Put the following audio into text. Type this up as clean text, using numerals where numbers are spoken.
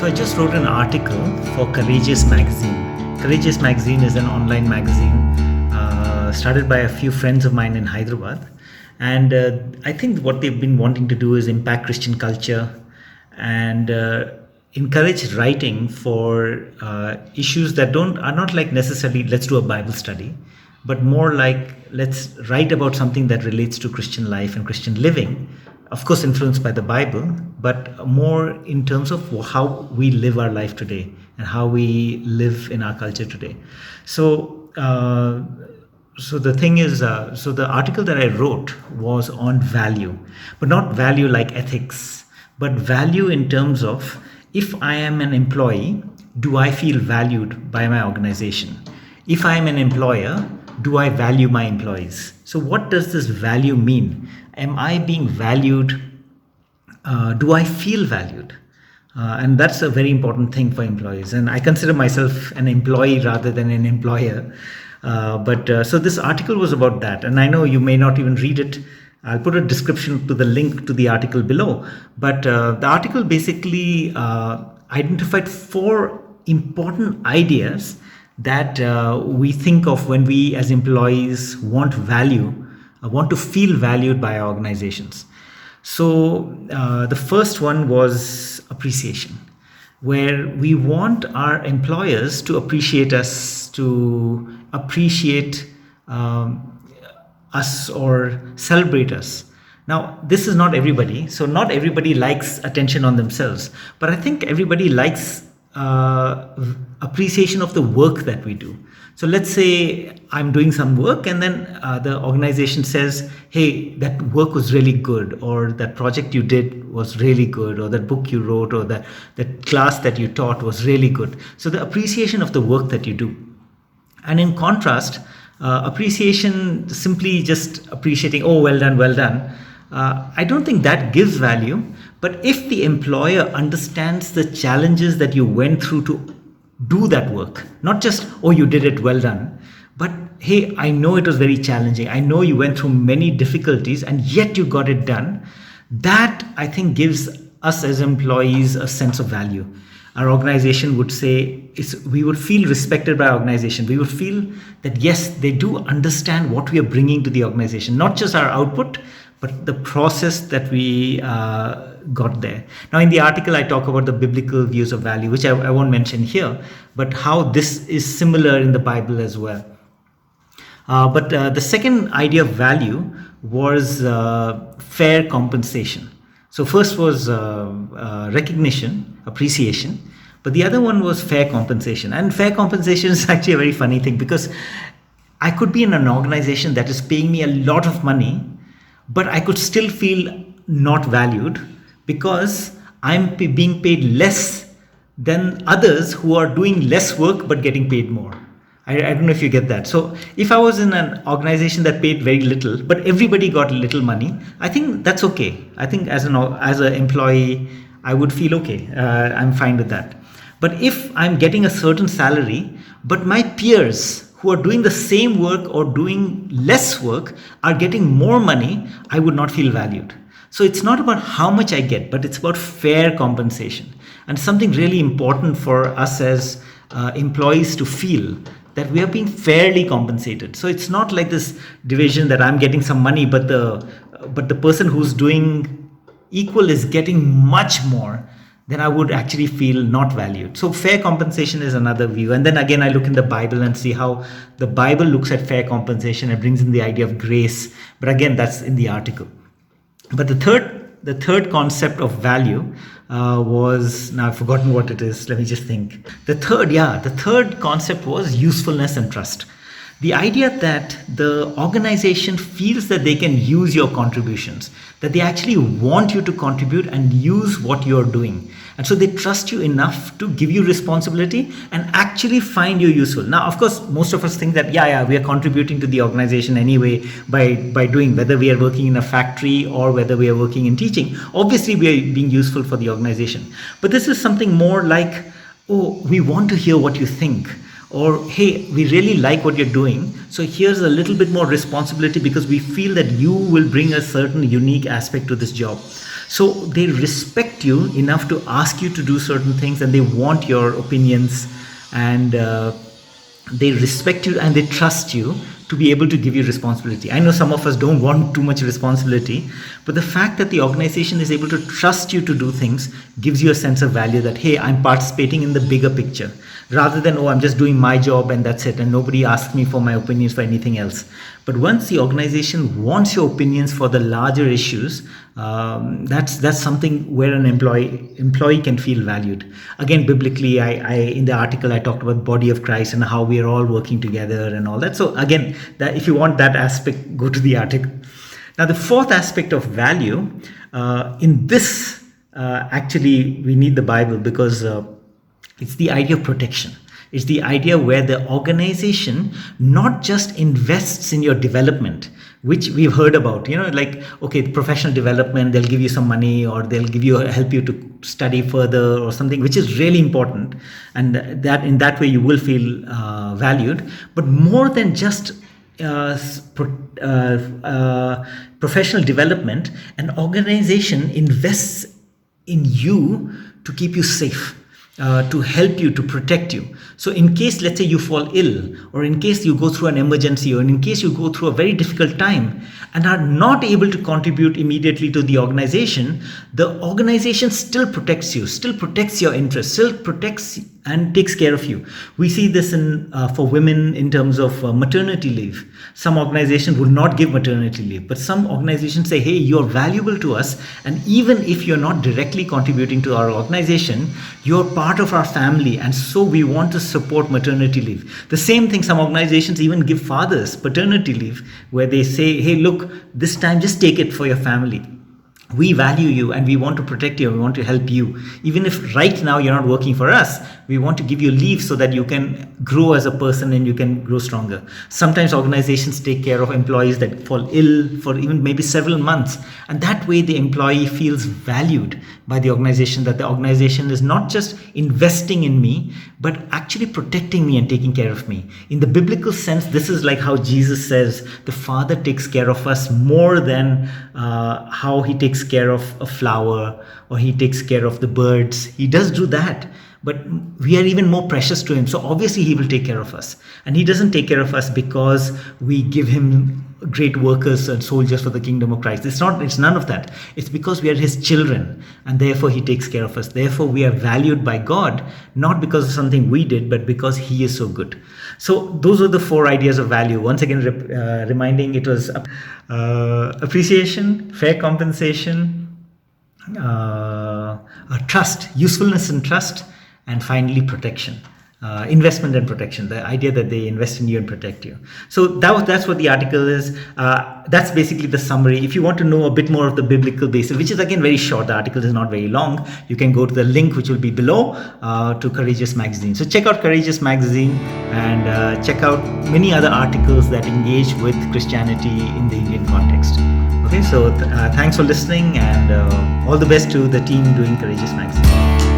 So I just wrote an article for Courageous Magazine. Courageous Magazine is an online magazine started by a few friends of mine in Hyderabad. And I think what they've been wanting to do is impact Christian culture and encourage writing for issues that are not like necessarily let's do a Bible study, but more like let's write about something that relates to Christian life and Christian living, of course influenced by the Bible, but more in terms of how we live our life today and how we live in our culture today. So the thing is, so the article that I wrote was on value, but not value like ethics, but value in terms of, if I am an employee, do I feel valued by my organization? If I am an employer, do I value my employees? So what does this value mean? Am I being valued? Do I feel valued? And that's a very important thing for employees. And I consider myself an employee rather than an employer. So this article was about that. And I know you may not even read it. I'll put a description to the link to the article below. But the article basically identified 4 important ideas that we think of when we as employees want to feel valued by our organizations. So the first one was appreciation, where we want our employers to appreciate us, to appreciate us or celebrate us. Now, this is not everybody. So not everybody likes attention on themselves, but I think everybody likes appreciation of the work that we do. So let's say I'm doing some work and then the organization says, hey, that work was really good, or that project you did was really good, or that book you wrote, or that class that you taught was really good. So the appreciation of the work that you do. And in contrast, appreciation, simply just appreciating, oh, well done, I don't think that gives value. But if the employer understands the challenges that you went through to do that work, not just, oh, you did it, well done, but hey, I know it was very challenging. I know you went through many difficulties and yet you got it done. That, I think, gives us as employees a sense of value. Our organization would say, we would feel respected by our organization. We would feel that, yes, they do understand what we are bringing to the organization, not just our output, but the process that we got there. Now, in the article, I talk about the biblical views of value, which I won't mention here, but how this is similar in the Bible as well. But the second idea of value was fair compensation. So first was recognition, appreciation, but the other one was fair compensation. And fair compensation is actually a very funny thing, because I could be in an organization that is paying me a lot of money, but I could still feel not valued because I'm being paid less than others who are doing less work but getting paid more. I don't know if you get that. So if I was in an organization that paid very little, but everybody got little money, I think that's okay. I think as an employee, I would feel okay. I'm fine with that. But if I'm getting a certain salary, but my peers who are doing the same work or doing less work are getting more money, I would not feel valued. So it's not about how much I get, but it's about fair compensation. And something really important for us as employees to feel that we are being fairly compensated. So it's not like this division that I'm getting some money, but the person who's doing equal is getting much more, then I would actually feel not valued. So fair compensation is another view. And then again, I look in the Bible and see how the Bible looks at fair compensation and brings in the idea of grace. But again, that's in the article. But the third concept of value was, now I've forgotten what it is. Let me just think. The third concept was usefulness and trust. The idea that the organization feels that they can use your contributions, that they actually want you to contribute and use what you're doing. And so they trust you enough to give you responsibility and actually find you useful. Now, of course, most of us think that, we are contributing to the organization anyway by doing, whether we are working in a factory or whether we are working in teaching. Obviously, we are being useful for the organization. But this is something more like, oh, we want to hear what you think. Or, hey, we really like what you're doing, so here's a little bit more responsibility because we feel that you will bring a certain unique aspect to this job. So they respect you enough to ask you to do certain things, and they want your opinions, and they respect you and they trust you to be able to give you responsibility. I know some of us don't want too much responsibility, but the fact that the organization is able to trust you to do things gives you a sense of value, that, hey, I'm participating in the bigger picture, rather than, oh, I'm just doing my job and that's it, and nobody asks me for my opinions for anything else. But once the organization wants your opinions for the larger issues, that's something where an employee can feel valued. Again, biblically, I in the article I talked about body of Christ and how we are all working together and all that. So again, that if you want that aspect, go to the article. Now, the fourth aspect of value in this, actually, we need the Bible, because it's the idea of protection. It's the idea where the organization not just invests in your development, which we've heard about, like, okay, professional development, they'll give you some money, or they'll help you to study further or something, which is really important. And that in that way you will feel valued. But more than just professional development, an organization invests in you to keep you safe. To help you, to protect you. So in case, let's say, you fall ill, or in case you go through an emergency, or in case you go through a very difficult time and are not able to contribute immediately to the organization still protects you, still protects your interests, still protects and takes care of you. We see this for women in terms of maternity leave. Some organizations will not give maternity leave, but some organizations say, hey, you're valuable to us, and even if you're not directly contributing to our organization, you're part of our family, and so we want to support maternity leave. The same thing, some organizations even give fathers paternity leave, where they say, hey, look, this time just take it for your family. We value you and we want to protect you and we want to help you. Even if right now you're not working for us, we want to give you leave so that you can grow as a person and you can grow stronger. Sometimes organizations take care of employees that fall ill for even maybe several months. And that way the employee feels valued by the organization, that the organization is not just investing in me, but actually protecting me and taking care of me. In the biblical sense, this is like how Jesus says the Father takes care of us more than how he takes care of a flower or he takes care of the birds. He does do that, but we are even more precious to him. So obviously he will take care of us, and he doesn't take care of us because we give him great workers and soldiers for the kingdom of Christ. It's none of that. It's because we are his children, and therefore he takes care of us. Therefore we are valued by God, not because of something we did, but because he is so good. So those are the 4 ideas of value. Once again, reminding, it was appreciation, fair compensation, trust, usefulness and trust, and finally protection. Investment and protection, the idea that they invest in you and protect you. So that's what the article is. That's basically the summary. If you want to know a bit more of the biblical basis, which is again very short, the article is not very long, you can go to the link which will be below to Courageous Magazine. So check out Courageous Magazine and check out many other articles that engage with Christianity in the Indian context. Okay, so thanks for listening, and all the best to the team doing Courageous Magazine.